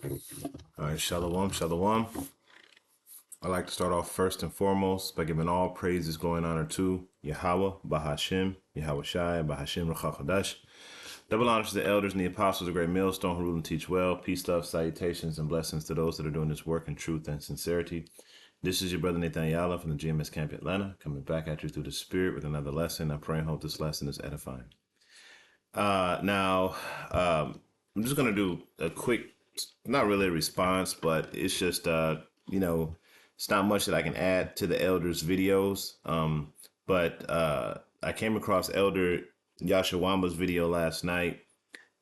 All right, shalom, shalom. I'd like to start off first and foremost by giving all praises, glory, and honor to Yahweh, Bahashim, Yahweh Shai, Bahashim, Rachachadash. Double honors to the elders and the apostles of Great Millstone who rule and teach well. Peace, love, salutations, and blessings to those that are doing this work in truth and sincerity. This is your brother Nathan Yala from the GMS Camp Atlanta, coming back at you through the Spirit with another lesson. I pray and hope this lesson is edifying. Now, I'm just going to do a quick, not really a response, but it's just, it's not much that I can add to the elders' videos. But I came across Elder Yashawamba's video last night,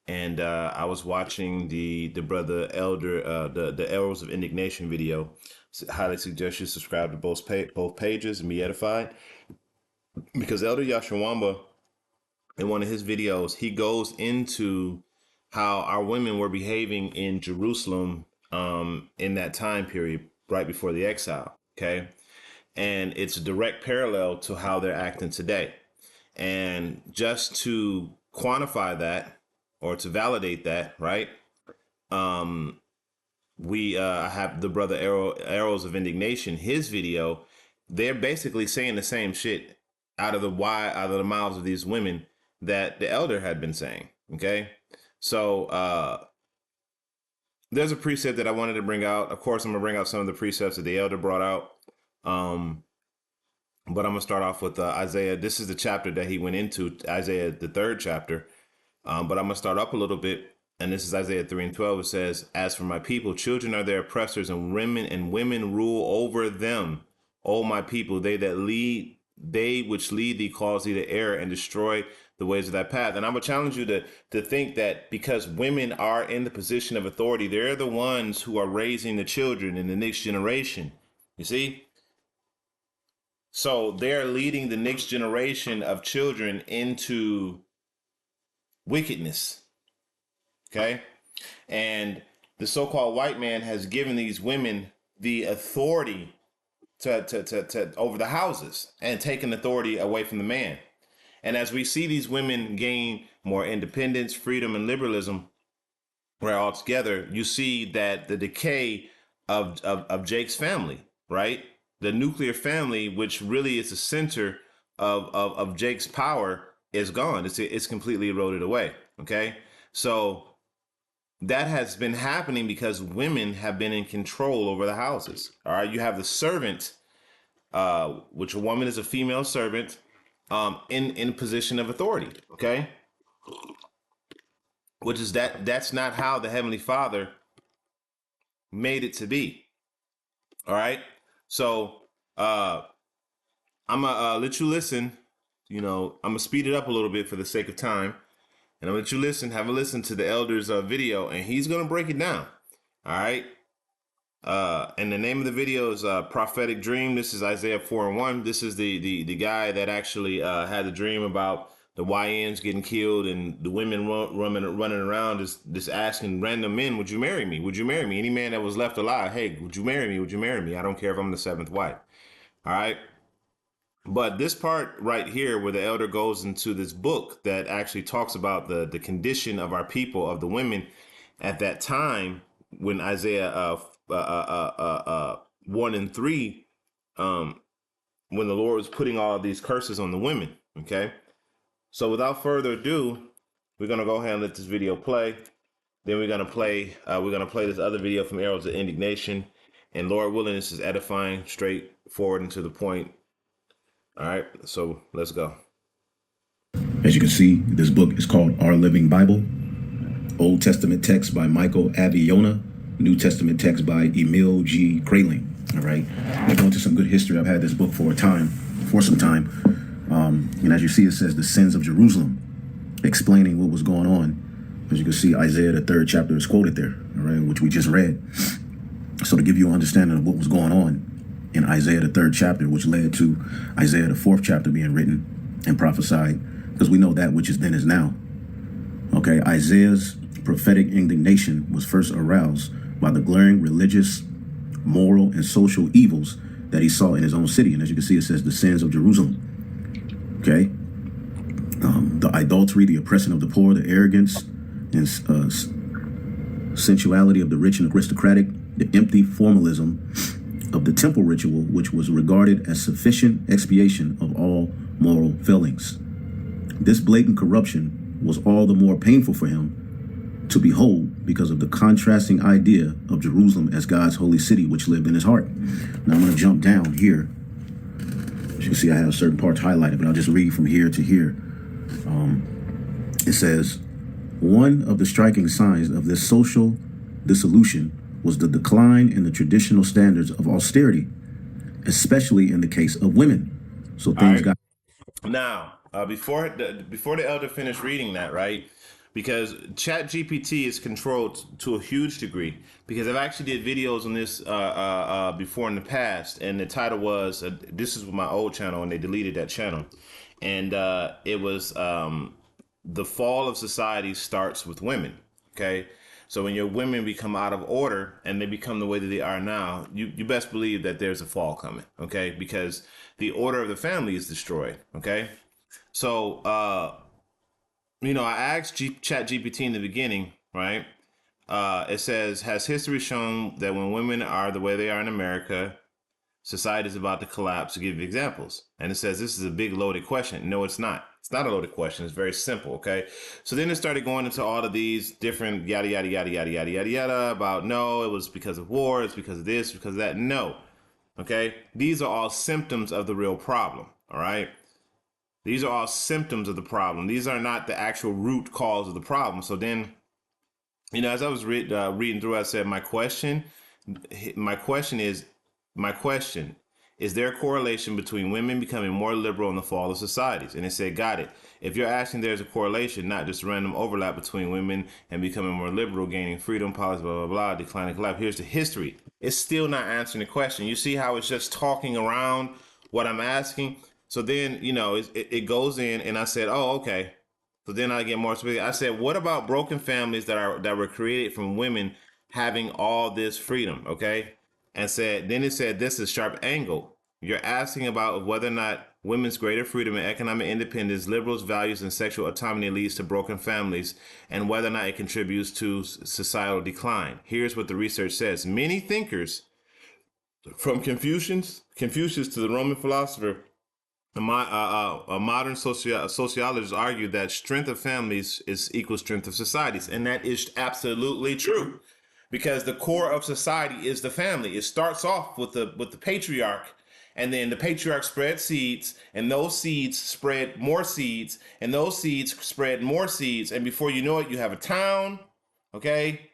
and I was watching the brother Elder, the Arrows of Indignation video. So highly suggest you subscribe to both pages and be edified, because Elder Yashawamba, in one of his videos, he goes into how our women were behaving in Jerusalem in that time period right before the exile. Okay. And it's a direct parallel to how they're acting today. And just to quantify that, or to validate that, right? We have the brother Arrows of Indignation, his video. They're basically saying the same shit out of the mouths of these women that the elder had been saying. Okay. So there's a precept that I wanted to bring out. Of course, I'm gonna bring out some of the precepts that the elder brought out. But I'm gonna start off with Isaiah. This is the chapter that he went into, Isaiah, the 3rd chapter. But I'm gonna start up a little bit, and this is Isaiah 3:12. It says, "As for my people, children are their oppressors, and women rule over them. O my people, they which lead thee cause thee to err and destroy the ways of that path." And I'm gonna challenge you to think that because women are in the position of authority, they're the ones who are raising the children in the next generation. You see? So they're leading the next generation of children into wickedness. Okay. And the so-called white man has given these women the authority to over the houses, and taken authority away from the man. And as we see these women gain more independence, freedom, and liberalism, right, all together, you see that the decay of Jake's family, right? The nuclear family, which really is the center of Jake's power, is gone. It's completely eroded away. Okay. So that has been happening because women have been in control over the houses. All right. You have the servant, which a woman is a female servant, in position of authority. Okay. Which is that's not how the Heavenly Father made it to be. All right. So I'm gonna let you listen. I'm gonna speed it up a little bit for the sake of time, and I'm gonna let you listen. Have a listen to the elder's video, and he's gonna break it down. All right. And the name of the video is Prophetic Dream. This is Isaiah 4:1. This is the guy that actually had the dream about the YNs getting killed and the women running around just asking random men, "Would you marry me? Would you marry me?" Any man that was left alive, "Hey, would you marry me? Would you marry me? I don't care if I'm the 7th wife." All right. But this part right here, where the elder goes into this book that actually talks about the condition of our people, of the women at that time, when Isaiah 1 and 3, when the Lord was putting all of these curses on the women. Okay. So without further ado, we're going to go ahead and let this video play. Then we're going to play this other video from Arrows of Indignation. And Lord willing, this is edifying, straightforward, and to the point. All right, so let's go. As you can see, this book is called Our Living Bible. Old Testament text by Michael Aviona. New Testament text by Emil G. Kraling. All right, we're going into some good history. I've had this book for some time. And as you see, it says the sins of Jerusalem, explaining what was going on. As you can see, Isaiah, the 3rd chapter is quoted there, all right, which we just read. So to give you an understanding of what was going on in Isaiah, the 3rd chapter, which led to Isaiah, the 4th chapter being written and prophesied, because we know that which is then is now. Okay, Isaiah's prophetic indignation was first aroused by the glaring religious, moral, and social evils that he saw in his own city. And as you can see, it says the sins of Jerusalem. Okay, the adultery, the oppression of the poor, the arrogance, and sensuality of the rich and aristocratic, the empty formalism of the temple ritual, which was regarded as sufficient expiation of all moral failings. This blatant corruption was all the more painful for him to behold because of the contrasting idea of Jerusalem as God's holy city, which lived in his heart. Now I'm going to jump down here. As you can see, I have certain parts highlighted, but I'll just read from here to here. It says, one of the striking signs of this social dissolution was the decline in the traditional standards of austerity, especially in the case of women. So things got... Now, before the elder finished reading that, right? Because ChatGPT is controlled to a huge degree. Because I've actually did videos on this before in the past, and the title was this is my old channel, and they deleted that channel, and it was the fall of society starts with women. Okay, so when your women become out of order and they become the way that they are now, you best believe that there's a fall coming. Okay, because the order of the family is destroyed. Okay, so I asked ChatGPT in the beginning, right? It says, has history shown that when women are the way they are in America, society is about to collapse? To give you examples. And it says this is a big loaded question. No, it's not. It's not a loaded question. It's very simple. Okay. So then it started going into all of these different yada, yada, yada, yada, yada, yada, yada about no, it was because of war. It's because of this, because of that. No. Okay. These are all symptoms of the real problem. All right. These are all symptoms of the problem. These are not the actual root cause of the problem. So then, as I was reading through, I said, my question is there a correlation between women becoming more liberal and the fall of societies? And it said, got it. If you're asking, there's a correlation, not just a random overlap between women and becoming more liberal, gaining freedom, policy, blah, blah, blah, declining collapse. Here's the history. It's still not answering the question. You see how it's just talking around what I'm asking? So then, it goes in, and I said, oh, okay. So then I get more specific. I said, what about broken families that were created from women having all this freedom? Okay. And then it said, this is sharp angle. You're asking about whether or not women's greater freedom and economic independence, liberals' values, and sexual autonomy leads to broken families, and whether or not it contributes to societal decline. Here's what the research says. Many thinkers, from Confucius to the Roman philosopher, a modern sociologists argue that strength of families is equal strength of societies. And that is absolutely true, because the core of society is the family. It starts off with the patriarch, and then the patriarch spreads seeds, and those seeds spread more seeds, and those seeds spread more seeds. And before you know it, you have a town. Okay.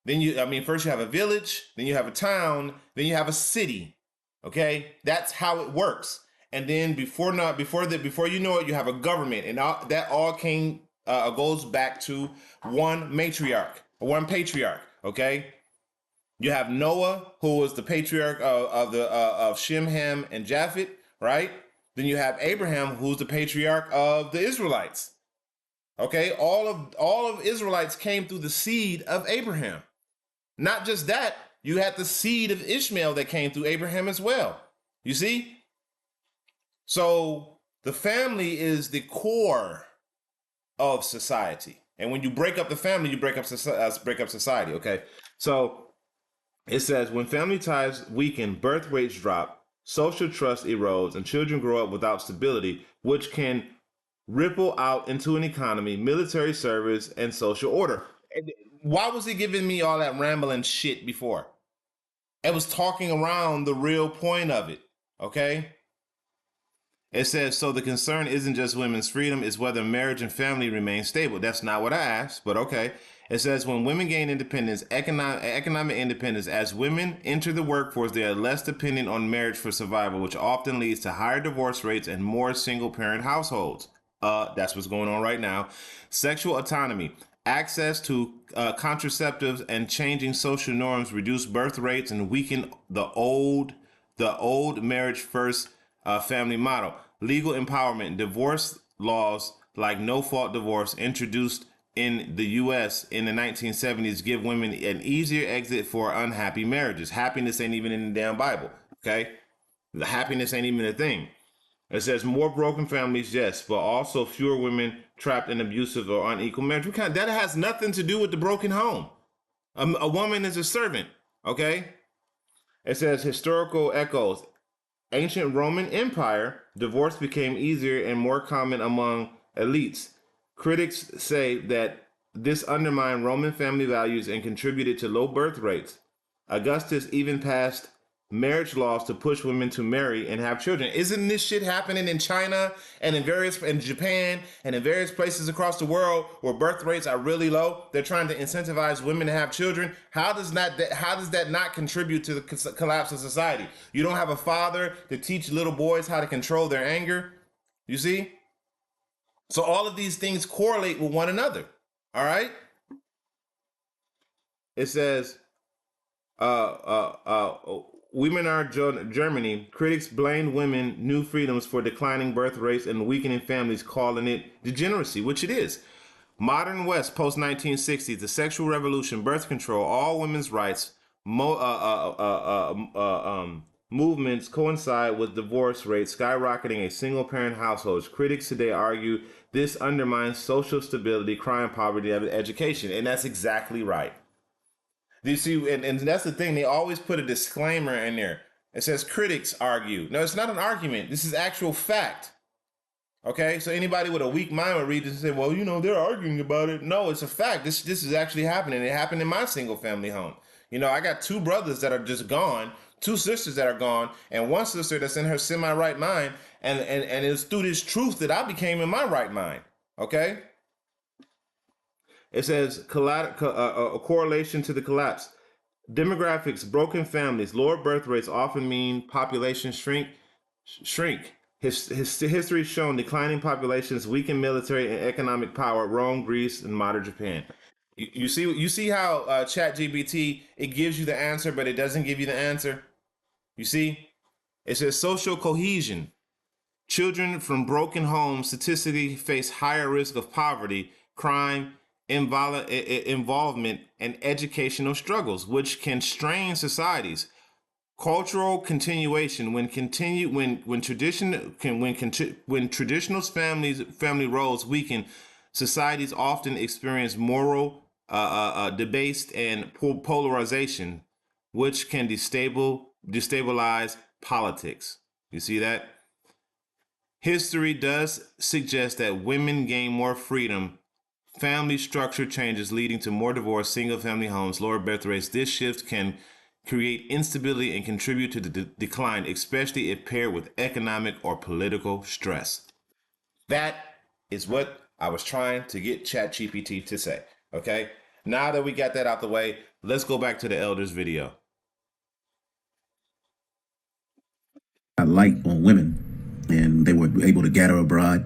Then first you have a village, then you have a town, then you have a city. Okay. That's how it works. And then before you know it, you have a government, and that all goes back to one matriarch, one patriarch. Okay, you have Noah, who was the patriarch of Shem, Ham, and Japheth, right? Then you have Abraham, who's the patriarch of the Israelites. Okay, all of Israelites came through the seed of Abraham. Not just that, you had the seed of Ishmael that came through Abraham as well. You see? So the family is the core of society. And when you break up the family, you break up society. Okay. So it says, when family ties weaken, birth rates drop, social trust erodes, and children grow up without stability, which can ripple out into an economy, military service, and social order. And why was he giving me all that rambling shit before? It was talking around the real point of it. Okay. It says, so the concern isn't just women's freedom, it's whether marriage and family remain stable. That's not what I asked, but okay. It says, when women gain independence, economic independence, as women enter the workforce, they are less dependent on marriage for survival, which often leads to higher divorce rates and more single-parent households. That's what's going on right now. Sexual autonomy. Access to contraceptives and changing social norms reduce birth rates and weaken the old marriage first family model. Legal empowerment. Divorce laws like no-fault divorce introduced in the U.S. in the 1970s give women an easier exit for unhappy marriages. Happiness ain't even in the damn Bible. Okay? The happiness ain't even a thing. It says more broken families, yes, but also fewer women trapped in abusive or unequal marriage. That has nothing to do with the broken home. A woman is a servant. Okay. It says historical echoes. Ancient Roman Empire, divorce became easier and more common among elites. Critics say that this undermined Roman family values and contributed to low birth rates. Augustus even passed marriage laws to push women to marry and have children. Isn't this shit happening in China and in Japan and in various places across the world where birth rates are really low? They're trying to incentivize women to have children. How does that not contribute to the collapse of society? You don't have a father to teach little boys how to control their anger. You see? So all of these things correlate with one another. All right? It says women are Germany. Critics blamed women new freedoms for declining birth rates and weakening families, calling it degeneracy, which it is. Modern West, post 1960s, the sexual revolution, birth control, all women's rights, movements coincide with divorce rates skyrocketing in single-parent households. Critics today argue this undermines social stability, crime, poverty, and education, and that's exactly right. Do you see? And that's the thing. They always put a disclaimer in there. It says critics argue. No, it's not an argument. This is actual fact. Okay, so anybody with a weak mind would read this and say, well, they're arguing about it. No, it's a fact. This is actually happening. It happened in my single family home. I got two brothers that are just gone, two sisters that are gone, and one sister that's in her semi-right mind. And it's through this truth that I became in my right mind. Okay? It says a correlation to the collapse. Demographics, broken families, lower birth rates often mean population shrink. History has shown declining populations, weakened military and economic power. Rome, Greece, and modern Japan. You see how ChatGPT, it gives you the answer, but it doesn't give you the answer. You see, it says social cohesion. Children from broken homes statistically face higher risk of poverty, crime, involvement, and educational struggles, which can strain societies. Cultural continuation when traditional family roles weaken, societies often experience moral debased and polarization, which can destabilize politics. You see that? History does suggest that women gain more freedom. Family structure changes leading to more divorce, single-family homes, lower birth rates. This shift can create instability and contribute to the decline, especially if paired with economic or political stress. That is what I was trying to get ChatGPT to say. Okay? Now that we got that out the way, let's go back to the elders video. Light on women, and they were able to gather abroad,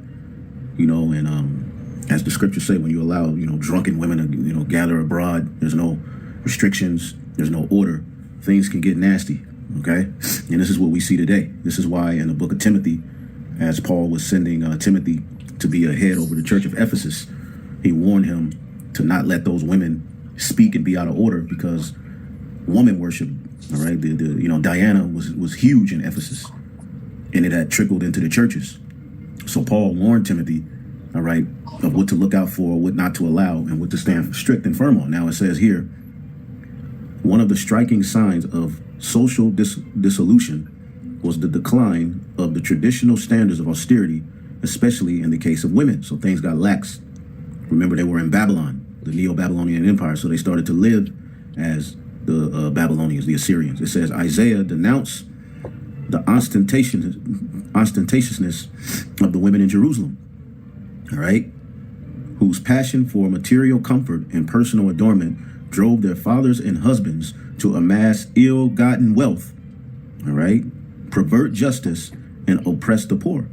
and as the scriptures say, when you allow, drunken women to, gather abroad, there's no restrictions, there's no order, things can get nasty, okay? And this is what we see today. This is why in the book of Timothy, as Paul was sending Timothy to be a head over the church of Ephesus, he warned him to not let those women speak and be out of order, because woman worship, all right, Diana was huge in Ephesus, and it had trickled into the churches. So Paul warned Timothy, all right, of what to look out for, what not to allow, and what to stand strict and firm on. Now it says here, one of the striking signs of social dissolution was the decline of the traditional standards of austerity, especially in the case of women. So things got lax. Remember, they were in Babylon, the Neo-Babylonian Empire, so they started to live as the Babylonians, the Assyrians. It says Isaiah denounced the ostentatiousness of the women in Jerusalem, all right, whose passion for material comfort and personal adornment drove their fathers and husbands to amass ill-gotten wealth, all right, pervert justice, and oppress the poor,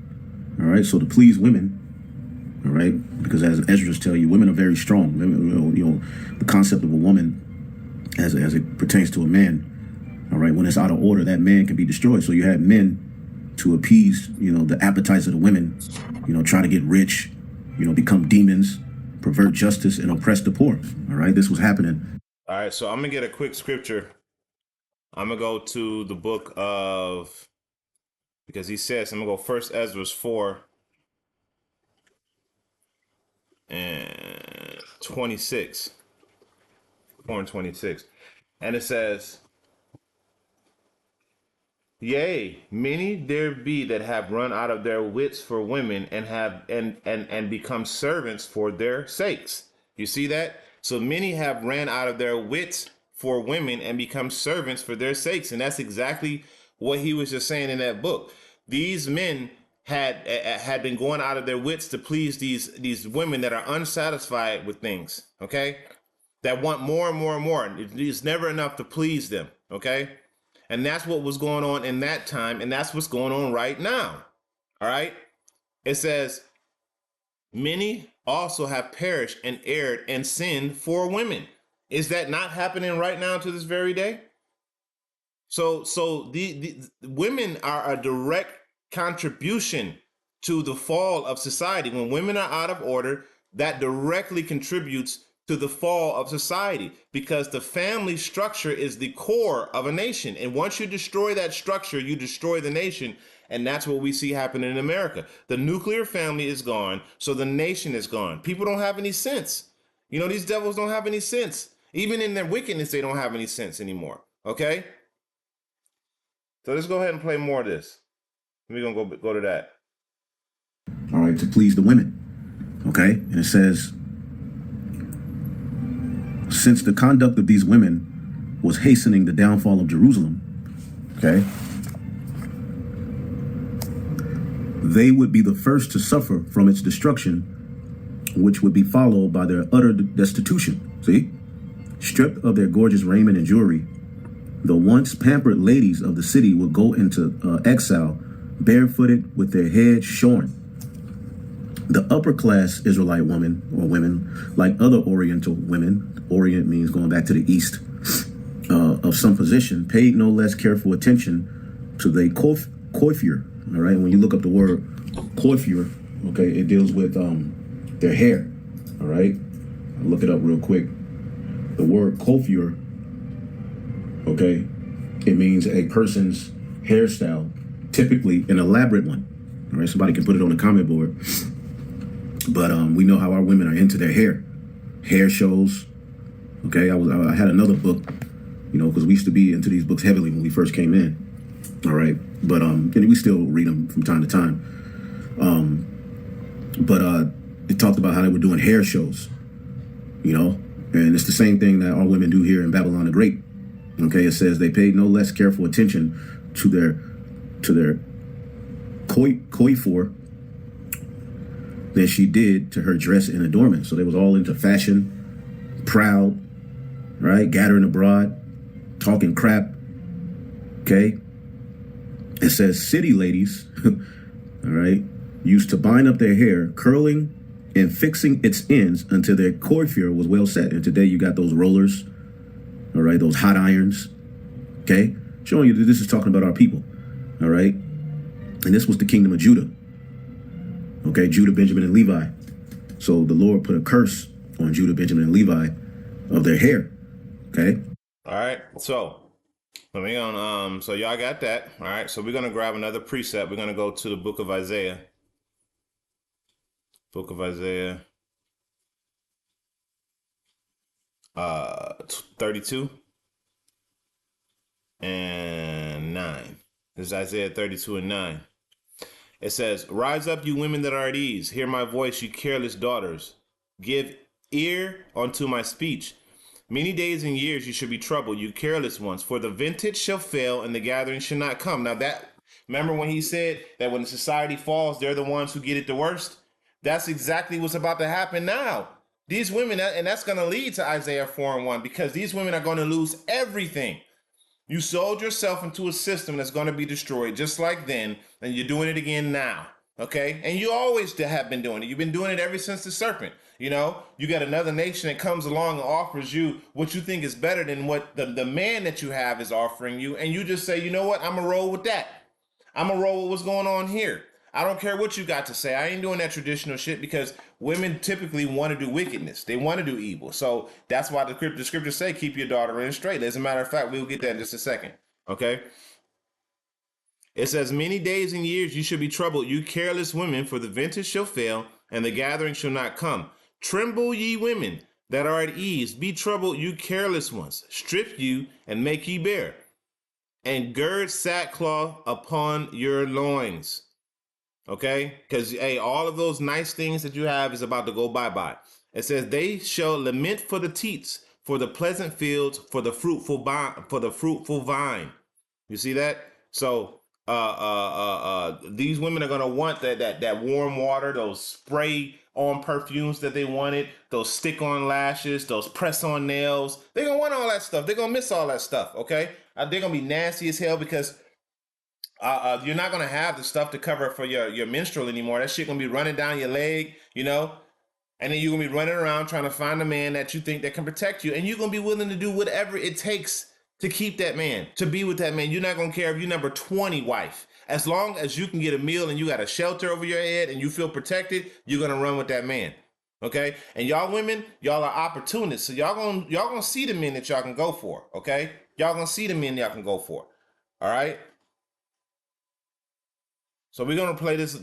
all right, so to please women, all right, because as Esdras tell you, women are very strong. The concept of a woman as it pertains to a man, all right, when it's out of order, that man can be destroyed. So you have men to appease, the appetites of the women, try to get rich, become demons, pervert justice, and oppress the poor. All right, this was happening. All right, so I'm going to get a quick scripture. I'm going to go to the book of, because he says, I'm going to go first Ezra 4 and 26. 4 and 26. And it says, yea, many there be that have run out of their wits for women and have and become servants for their sakes. You see that? So many have ran out of their wits for women and become servants for their sakes. And that's exactly what he was just saying in that book. These men had been going out of their wits to please these women that are unsatisfied with things, okay? That want more and more and more. It's never enough to please them, okay? And that's what was going on in that time, and that's what's going on right now. All right? It says, many also have perished and erred and sinned for women. Is that not happening right now to this very day? So the women are a direct contribution to the fall of society. When women are out of order, that directly contributes to the fall of society, because the family structure is the core of a nation. And once you destroy that structure, you destroy the nation. And that's what we see happening in America. The nuclear family is gone, so the nation is gone. People don't have any sense. You know, these devils don't have any sense. Even in their wickedness, they don't have any sense anymore. Okay? So let's go ahead and play more of this. We're going to go to that. All right, to please the women. Okay? And it says, since the conduct of these women was hastening the downfall of Jerusalem, okay, they would be the first to suffer from its destruction, which would be followed by their utter destitution. See? Stripped of their gorgeous raiment and jewelry, the once pampered ladies of the city would go into exile, barefooted with their heads shorn. The upper class Israelite woman or women, like other Oriental women, Orient means going back to the east, of some position, paid no less careful attention to the coiffure. All right, when you look up the word coiffure, okay, it deals with their hair. All right, I'll look it up real quick. The word coiffure, okay, it means a person's hairstyle, typically an elaborate one. All right, somebody can put it on the comment board. But we know how our women are into their hair shows. Okay, I had another book, you know, because we used to be into these books heavily when we first came in. All right, but and we still read them from time to time. But it talked about how they were doing hair shows, you know, and it's the same thing that our women do here in Babylon the Great. Okay, it says they paid no less careful attention to their coiffure than she did to her dress and adornment. So they was all into fashion, proud, right? Gathering abroad, talking crap. Okay. It says city ladies, all right, used to bind up their hair, curling and fixing its ends until their coiffure was well set. And today you got those rollers, all right, those hot irons. Okay. Showing you that this is talking about our people. All right. And this was the kingdom of Judah. Okay, Judah, Benjamin, and Levi. So the Lord put a curse on Judah, Benjamin, and Levi of their hair. Okay. All right. So we're gonna so y'all got that. All right. So we're gonna grab another precept. We're gonna go to the book of Isaiah. Book of Isaiah 32 and 9. This is Isaiah 32 and 9. It says, rise up, you women that are at ease. Hear my voice, you careless daughters. Give ear unto my speech. Many days and years you should be troubled, you careless ones. For the vintage shall fail and the gathering shall not come. Now that, remember when he said that when the society falls, they're the ones who get it the worst? That's exactly what's about to happen now. These women, and that's going to lead to Isaiah 4 and 1, because these women are going to lose everything. You sold yourself into a system that's going to be destroyed just like then, and you're doing it again now, okay? And you always have been doing it. You've been doing it ever since the serpent, you know? You got another nation that comes along and offers you what you think is better than what the man that you have is offering you, and you just say, you know what, I'm going to roll with that. I'm going to roll with what's going on here. I don't care what you got to say. I ain't doing that traditional shit, because women typically want to do wickedness. They want to do evil. So that's why the scriptures say, keep your daughter in straight. As a matter of fact, we'll get that in just a second. Okay. It says, many days and years you should be troubled, you careless women, for the vintage shall fail and the gathering shall not come. Tremble, ye women, that are at ease. Be troubled, you careless ones. Strip you and make ye bare, and gird sackcloth upon your loins. Okay? Because, hey, all of those nice things that you have is about to go bye-bye. It says, they shall lament for the teats, for the pleasant fields, for the fruitful vine. You see that? So these women are gonna want that warm water, those spray on perfumes that they wanted, those stick on lashes, those press on nails. They're gonna want all that stuff. They're gonna miss all that stuff. Okay, they're gonna be nasty as hell because you're not gonna have the stuff to cover for your menstrual anymore. That shit gonna be running down your leg, you know. And then you're gonna be running around trying to find a man that you think that can protect you, and you're gonna be willing to do whatever it takes to keep that man, to be with that man. You're not gonna care if you're number 20 wife. As long as you can get a meal and you got a shelter over your head and you feel protected, you're gonna run with that man. Okay? And y'all women, y'all are opportunists. So y'all gonna see the men that y'all can go for. Okay? Y'all gonna see the men y'all can go for. All right? So we're gonna play this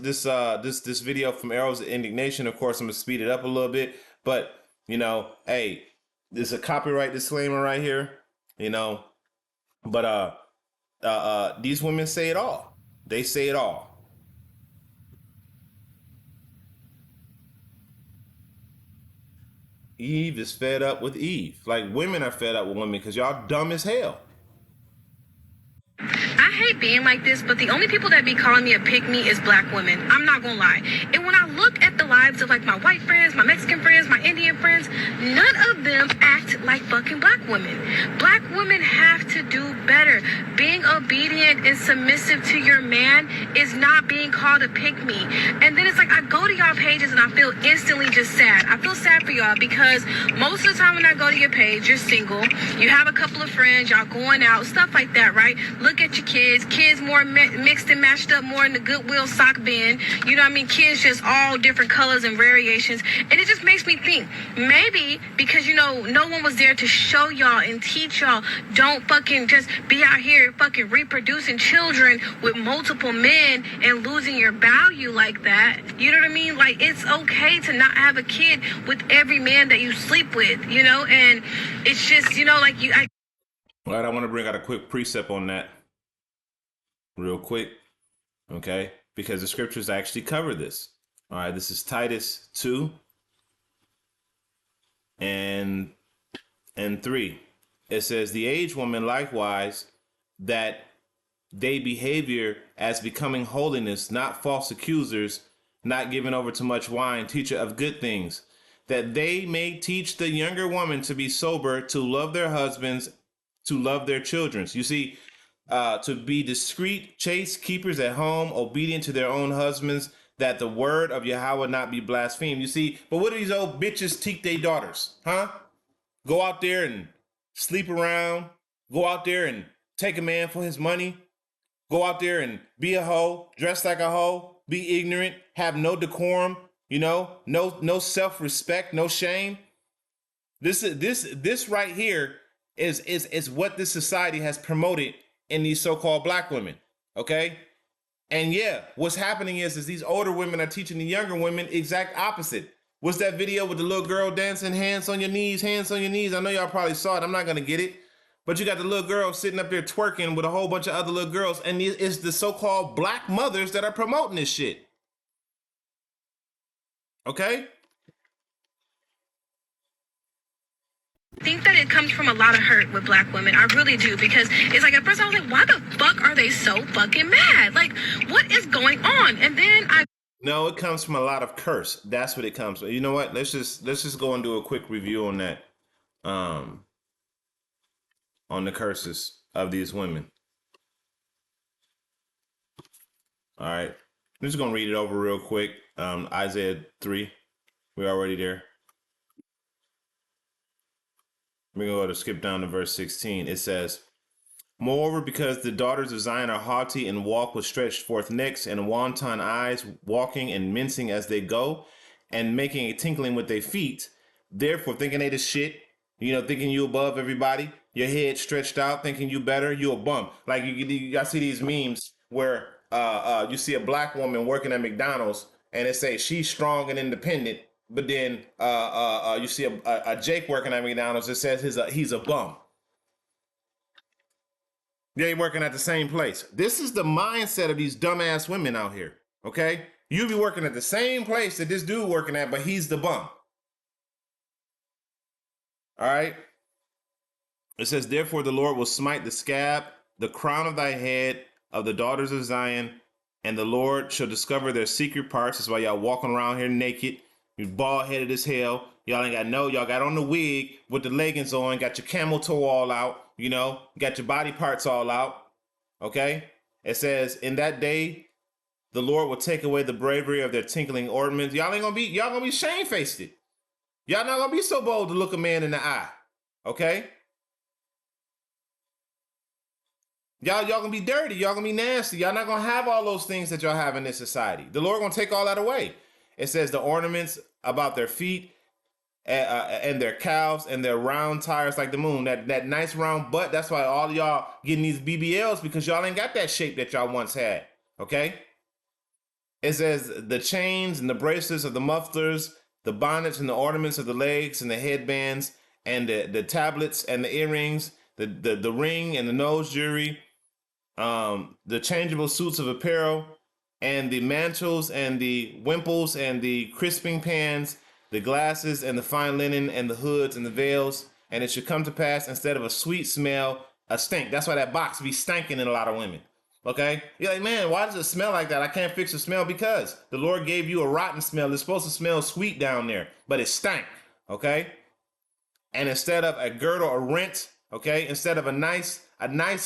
video from Arrows of Indignation. Of course, I'm gonna speed it up a little bit, but you know, hey, there's a copyright disclaimer right here, you know. But these women say it all. They say it all. Eve is fed up with Eve. Like, women are fed up with women because y'all dumb as hell. I hate being like this, but the only people that be calling me a pick-me is black women. I'm not gonna lie. And when I look at the lives of like my white friends, my Mexican friends, my Indian friends, none of them act like fucking black women. Black women have to do better. Being obedient and submissive to your man is not being called a pick-me. And then it's like I go to y'all pages and I feel instantly just sad. I feel sad for y'all because most of the time when I go to your page, you're single, you have a couple of friends, y'all going out, stuff like that, right? Look at your kids more mixed and matched up more in the Goodwill sock bin. You know what I mean? Kids just all different colors and variations. And it just makes me think, maybe because, you know, no one was there to show y'all and teach y'all, don't fucking just be out here fucking reproducing children with multiple men and losing your value like that. You know what I mean? Like, it's okay to not have a kid with every man that you sleep with, you know? And it's just, you know, like All right, I want to bring out a quick precept on that real quick, okay? Because the scriptures actually cover this. All right, this is Titus 2 and 3. It says, the aged woman likewise, that they behavior as becoming holiness, not false accusers, not given over to much wine, teacher of good things, that they may teach the younger woman to be sober, to love their husbands, to love their children. You see, to be discreet, chaste, keepers at home, obedient to their own husbands, that the word of Yahweh not be blasphemed. You see, but what do these old bitches teach their daughters? Huh? Go out there and sleep around. Go out there and take a man for his money. Go out there and be a hoe, dress like a hoe, be ignorant, have no decorum, you know, no self-respect, no shame. This right here is what this society has promoted in these so-called black women, okay? And yeah, what's happening is these older women are teaching the younger women exact opposite. What's that video with the little girl dancing, hands on your knees, hands on your knees? I know y'all probably saw it. I'm not gonna get it. But you got the little girl sitting up there twerking with a whole bunch of other little girls, and it's the so-called black mothers that are promoting this shit. Okay? think that it comes from a lot of hurt with black women. I really do, because it's like at first I was like, why the fuck are they so fucking mad? Like, what is going on? And then No, it comes from a lot of curse. That's what it comes from. You know what? Let's just go and do a quick review on that. On the curses of these women. All right. I'm just gonna read it over real quick. Isaiah 3. We're already there. We're going to skip down to verse 16. It says, moreover, because the daughters of Zion are haughty and walk with stretched forth necks and wanton eyes, walking and mincing as they go, and making a tinkling with their feet, therefore thinking they the shit, thinking you above everybody, your head stretched out, thinking you better, you a bum. Like I see these memes where you see a black woman working at McDonald's and it says she's strong and independent, but then you see a Jake working at McDonald's. It says he's a bum. They working at the same place. This is the mindset of these dumbass women out here. Okay, you be working at the same place that this dude working at, but he's the bum. All right. It says, therefore, the Lord will smite the scab, the crown of thy head of the daughters of Zion, and the Lord shall discover their secret parts. That's why y'all walking around here naked. You bald headed as hell. Y'all got on the wig with the leggings on, got your camel toe all out, got your body parts all out. Okay? It says, in that day, the Lord will take away the bravery of their tinkling ornaments. Y'all gonna be shamefaced. Y'all not gonna be so bold to look a man in the eye. Okay? Y'all gonna be dirty. Y'all gonna be nasty. Y'all not gonna have all those things that y'all have in this society. The Lord gonna take all that away. It says the ornaments about their feet and their calves and their round tires like the moon. That nice round butt. That's why all y'all getting these BBLs, because y'all ain't got that shape that y'all once had. Okay. It says the chains and the bracelets of the mufflers, the bonnets and the ornaments of the legs and the headbands and the tablets and the earrings, the ring and the nose jewelry, the changeable suits of apparel, and the mantles and the wimples and the crisping pans, the glasses and the fine linen and the hoods and the veils. And it should come to pass, instead of a sweet smell, a stink. That's why that box be stinking in a lot of women. Okay? You're like, man, why does it smell like that? I can't fix the smell. Because the Lord gave you a rotten smell. It's supposed to smell sweet down there, but it stank. Okay? And instead of a girdle or rent, okay, instead of a nice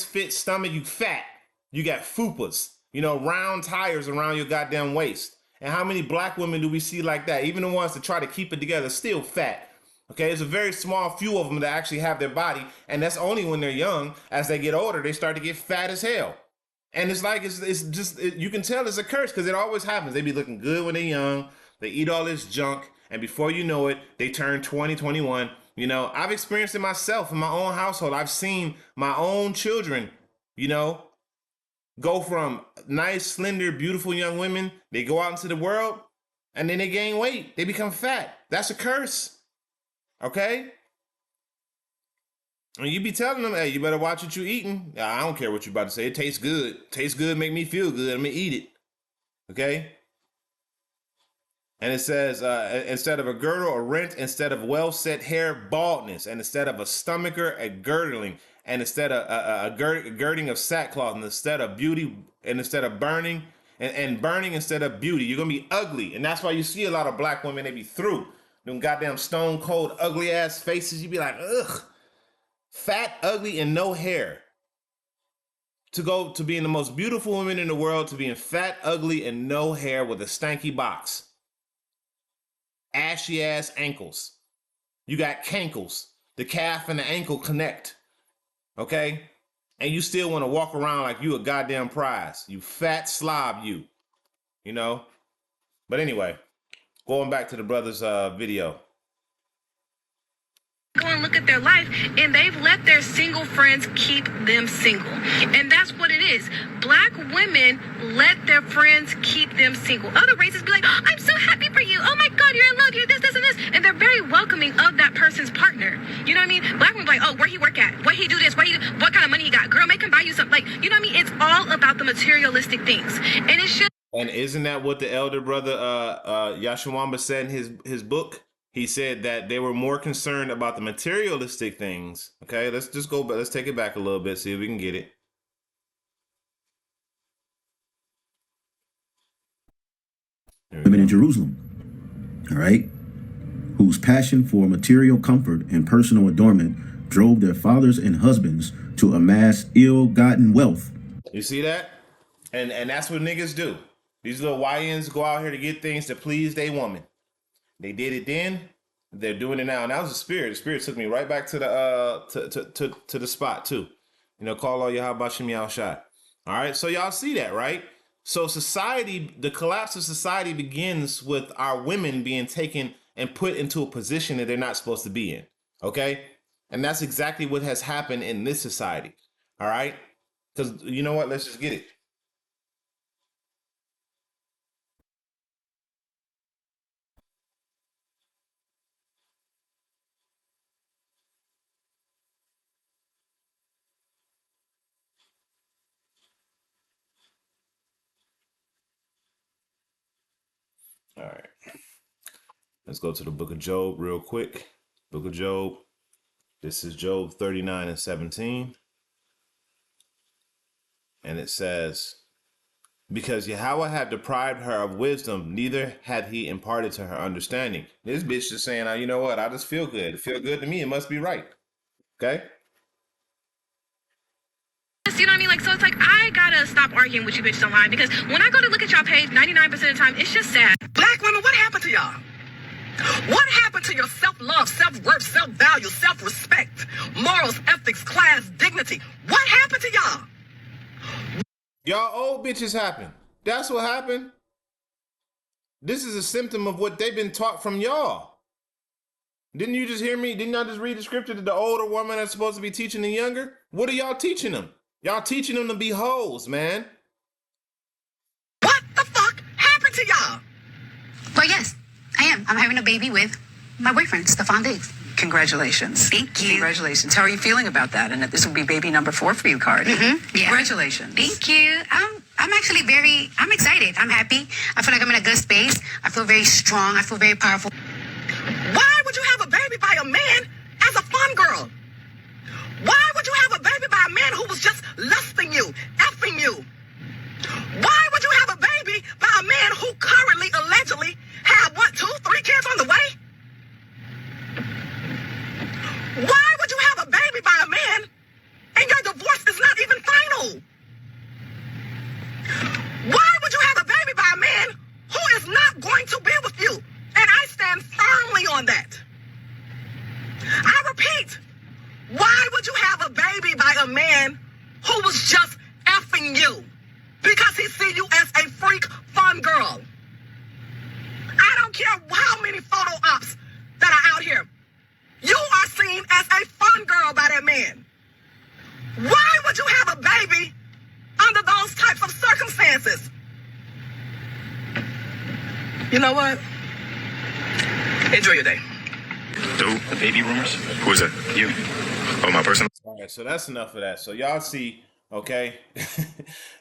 fit stomach, you fat. You got fupas, round tires around your goddamn waist. And how many black women do we see like that? Even the ones that try to keep it together, still fat. Okay, there's a very small few of them that actually have their body, and that's only when they're young. As they get older, they start to get fat as hell. And it's like, you can tell it's a curse, because it always happens. They be looking good when they're young. They eat all this junk, and before you know it, they turn 20, 21. I've experienced it myself in my own household. I've seen my own children, go from nice, slender, beautiful young women. They go out into the world, and then they gain weight. They become fat. That's a curse. Okay? And you be telling them, hey, you better watch what you eating. I don't care what you're about to say. It tastes good. Tastes good, make me feel good. I'm going to eat it. Okay? And it says, instead of a girdle, a rent; instead of well-set hair, baldness; and instead of a stomacher, a girdling; and instead of a girding of sackcloth; and instead of beauty, and instead of burning, and burning instead of beauty. You're going to be ugly. And that's why you see a lot of black women, they be through. Them goddamn stone cold, ugly ass faces. You be like, ugh. Fat, ugly, and no hair. To go to being the most beautiful woman in the world, to being fat, ugly, and no hair with a stanky box. Ashy ass ankles. You got cankles. The calf and the ankle connect. Okay? And you still want to walk around like you a goddamn prize. You fat slob, you. But anyway, going back to the brother's video. Go and look at their life, and they've let their single friends keep them single. And that's what it is. Black women let their friends keep them single. Other races be like, oh, I'm so happy for you. Oh my God, you're in love. You're this, and this. And they're very welcoming of that person's partner. You know what I mean? Black women be like, oh, where he work at? What he do this? What kind of money he got? Girl, make him buy you something. Like, you know what I mean? It's all about the materialistic things. And it should. And isn't that what the elder brother Yashawamba said in his book? He said that they were more concerned about the materialistic things. Okay, let's just go, but let's take it back a little bit, see if we can get it. Women in Jerusalem, all right, whose passion for material comfort and personal adornment drove their fathers and husbands to amass ill-gotten wealth. You see that? And that's what niggas do. These little YNs go out here to get things to please their woman. They did it then. They're doing it now. And that was the spirit. The spirit took me right back to the to the spot too. Call all Yahweh Bashem Yahushai. All right. So y'all see that, right? So society, the collapse of society begins with our women being taken and put into a position that they're not supposed to be in. Okay. And that's exactly what has happened in this society. All right. Because you know what? Let's just get it. All right. Let's go to the book of Job real quick. Book of Job. This is Job 39 and 17. And it says, because Yahweh had deprived her of wisdom, neither had he imparted to her understanding. This bitch is saying, you know what? I just feel good. It feels good to me. It must be right. Okay? You know what I mean? Like, so it's like, I gotta stop arguing with you bitches online, because when I go to look at y'all page, 99% of the time, it's just sad. Black women, what happened to y'all? What happened to your self-love, self-worth, self-value, self-respect, morals, ethics, class, dignity? What happened to y'all? Y'all old bitches happen. That's what happened. This is a symptom of what they've been taught from y'all. Didn't you just hear me? Didn't I just read the scripture that the older woman is supposed to be teaching the younger? What are y'all teaching them? Y'all teaching them to be hoes, man. What the fuck happened to y'all? Well, yes, I am. I'm having a baby with my boyfriend, Stefan Diggs. Congratulations. Thank you. Congratulations. How are you feeling about that? And this will be baby number 4 for you, Cardi. Mm-hmm. Yeah. Congratulations. Thank you. I'm actually I'm excited. I'm happy. I feel like I'm in a good space. I feel very strong. I feel very powerful. Why would you have a baby by a man as a fun girl? Why would you have a baby by a man who was just lusting you, effing you? Why would you have a baby by a man who currently, allegedly, have, 2, 3 kids on the way? Why would you have a baby by a man and your divorce is not even final? Why would you have a baby by a man who is not going to be with you? And I stand firmly on that. I repeat, why would you have a baby by a man who was just effing you? Because he see you as a freak fun girl. I don't care how many photo ops that are out here. You are seen as a fun girl by that man. Why would you have a baby under those types of circumstances? You know what? Enjoy your day. Dude, the baby rumors? Who is that? You. Oh, my personal. All right, so that's enough of that. So y'all see, okay,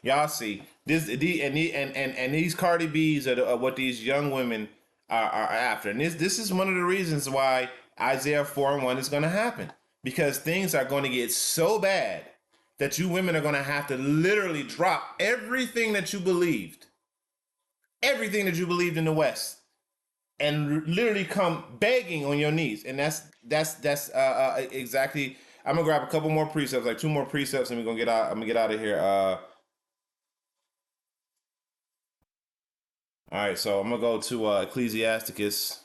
y'all see this, and these Cardi B's are what these young women are after, and this is one of the reasons why Isiah 4:1 is going to happen, because things are going to get so bad that you women are going to have to literally drop everything that you believed in the West, and literally come begging on your knees, and that's exactly. I'm gonna grab a couple more precepts, like 2 more precepts, and we're gonna get out. I'm gonna get out of here. All right, so I'm gonna go to Ecclesiasticus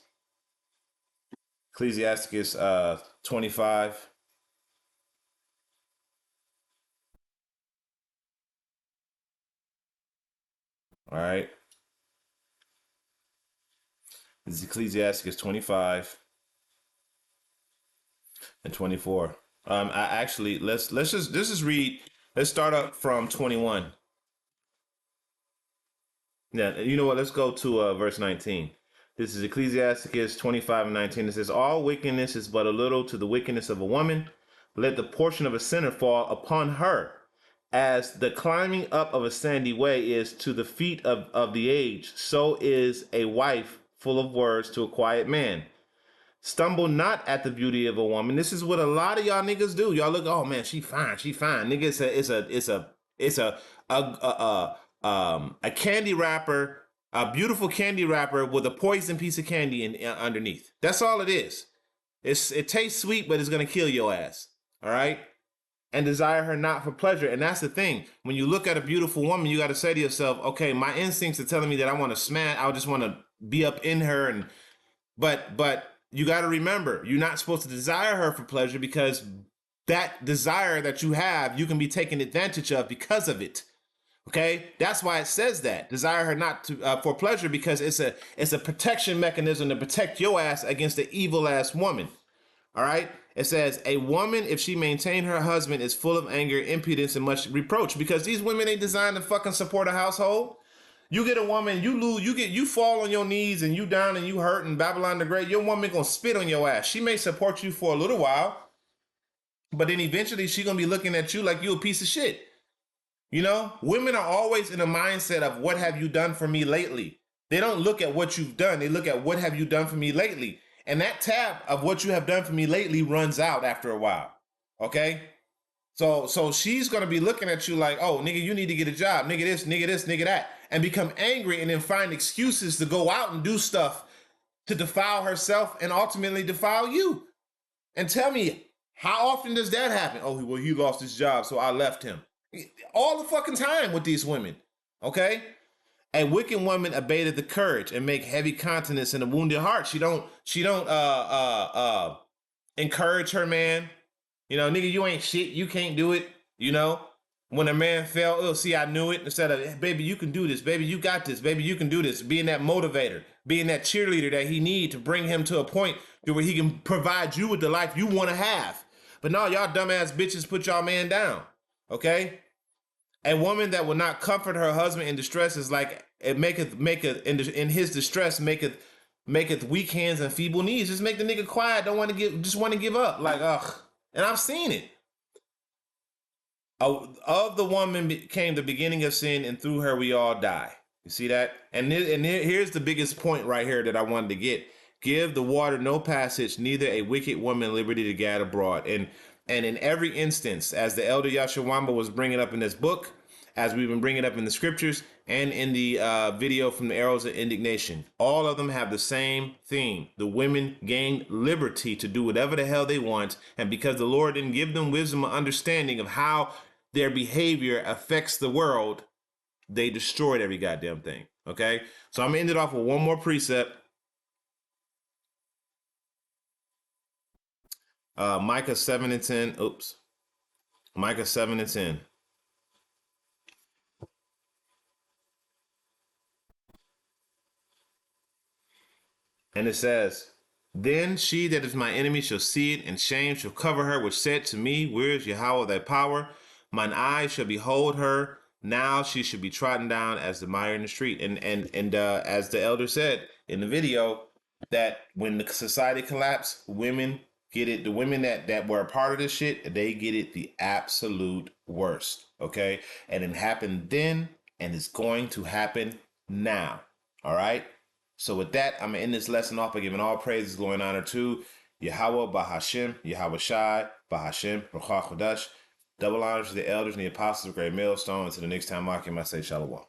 25. All right, this is Ecclesiasticus 25 and 24. I actually let's just read. Let's start up from 21. Yeah, you know what? Let's go to verse 19. This is Ecclesiasticus 25 and 19. It says, all wickedness is but a little to the wickedness of a woman. Let the portion of a sinner fall upon her, as the climbing up of a sandy way is to the feet of the aged, so is a wife full of words to a quiet man. Stumble not at the beauty of a woman. This is what a lot of y'all niggas do. Y'all look, oh man, she fine. Nigga, it's a candy wrapper, a beautiful candy wrapper with a poison piece of candy underneath. That's all it is. It tastes sweet, but it's gonna kill your ass. All right. And desire her not for pleasure. And that's the thing. When you look at a beautiful woman, you got to say to yourself, okay, my instincts are telling me that I want to smash. I just want to be up in her, but you got to remember, you're not supposed to desire her for pleasure, because that desire that you have, you can be taken advantage of because of it. Okay, that's why it says that desire her not to for pleasure, because it's a protection mechanism to protect your ass against the evil ass woman. All right, it says a woman, if she maintain her husband, is full of anger, impudence, and much reproach, because these women ain't designed to fucking support a household. You get a woman, you lose, you fall on your knees and you down and you hurt in Babylon the Great, your woman gonna spit on your ass. She may support you for a little while, but then eventually she gonna be looking at you like you a piece of shit. You know, women are always in a mindset of what have you done for me lately? They don't look at what you've done. They look at what have you done for me lately. And that tab of what you have done for me lately runs out after a while. Okay? So she's gonna be looking at you like, oh, nigga, you need to get a job, nigga this, nigga that, and become angry and then find excuses to go out and do stuff to defile herself and ultimately defile you. And tell me, how often does that happen? Oh, well, he lost his job, so I left him. All the fucking time with these women. Okay? A wicked woman abated the courage and make heavy countenance in a wounded heart. She don't encourage her man. You know, nigga, you ain't shit. You can't do it. You know, when a man fell, oh, see, I knew it. Instead of, hey, baby, you can do this. Baby, you got this. Baby, you can do this. Being that motivator, being that cheerleader that he need to bring him to a point where he can provide you with the life you want to have. But no, y'all dumbass bitches put y'all man down. Okay? A woman that will not comfort her husband in distress is like it maketh in his distress maketh weak hands and feeble knees. Just make the nigga quiet. Don't want to just want to give up. Like, ugh. And I've seen it. Of the woman came the beginning of sin, and through her we all die. You see that? And here's the biggest point right here that I wanted to get. Give the water no passage, neither a wicked woman liberty to gad abroad. And in every instance, as the elder Yashawamba was bringing up in this book, as we've been bringing up in the scriptures and in the video from the Arrows of Indignation, all of them have the same theme. The women gained liberty to do whatever the hell they want. And because the Lord didn't give them wisdom or understanding of how their behavior affects the world, they destroyed every goddamn thing. Okay? So I'm going to end it off with one more precept. Micah 7 and 10. Oops. Micah 7 and 10. And it says, then she that is my enemy shall see it, and shame shall cover her, which said to me, where is Yahweh thy power? Mine eyes shall behold her. Now she should be trodden down as the mire in the street. And as the elder said in the video, that when the society collapsed, women get it. The women that were a part of this shit, they get it the absolute worst. Okay? And it happened then, and it's going to happen now. All right? So with that, I'm going to end this lesson off by giving all praises, glory, and honor to Yahweh Bahashim, Yahweh Shai, Bahashim, Ruach HaKodesh. Double honors to the elders and the apostles of Great Millstone. Until the next time, I say Shalom.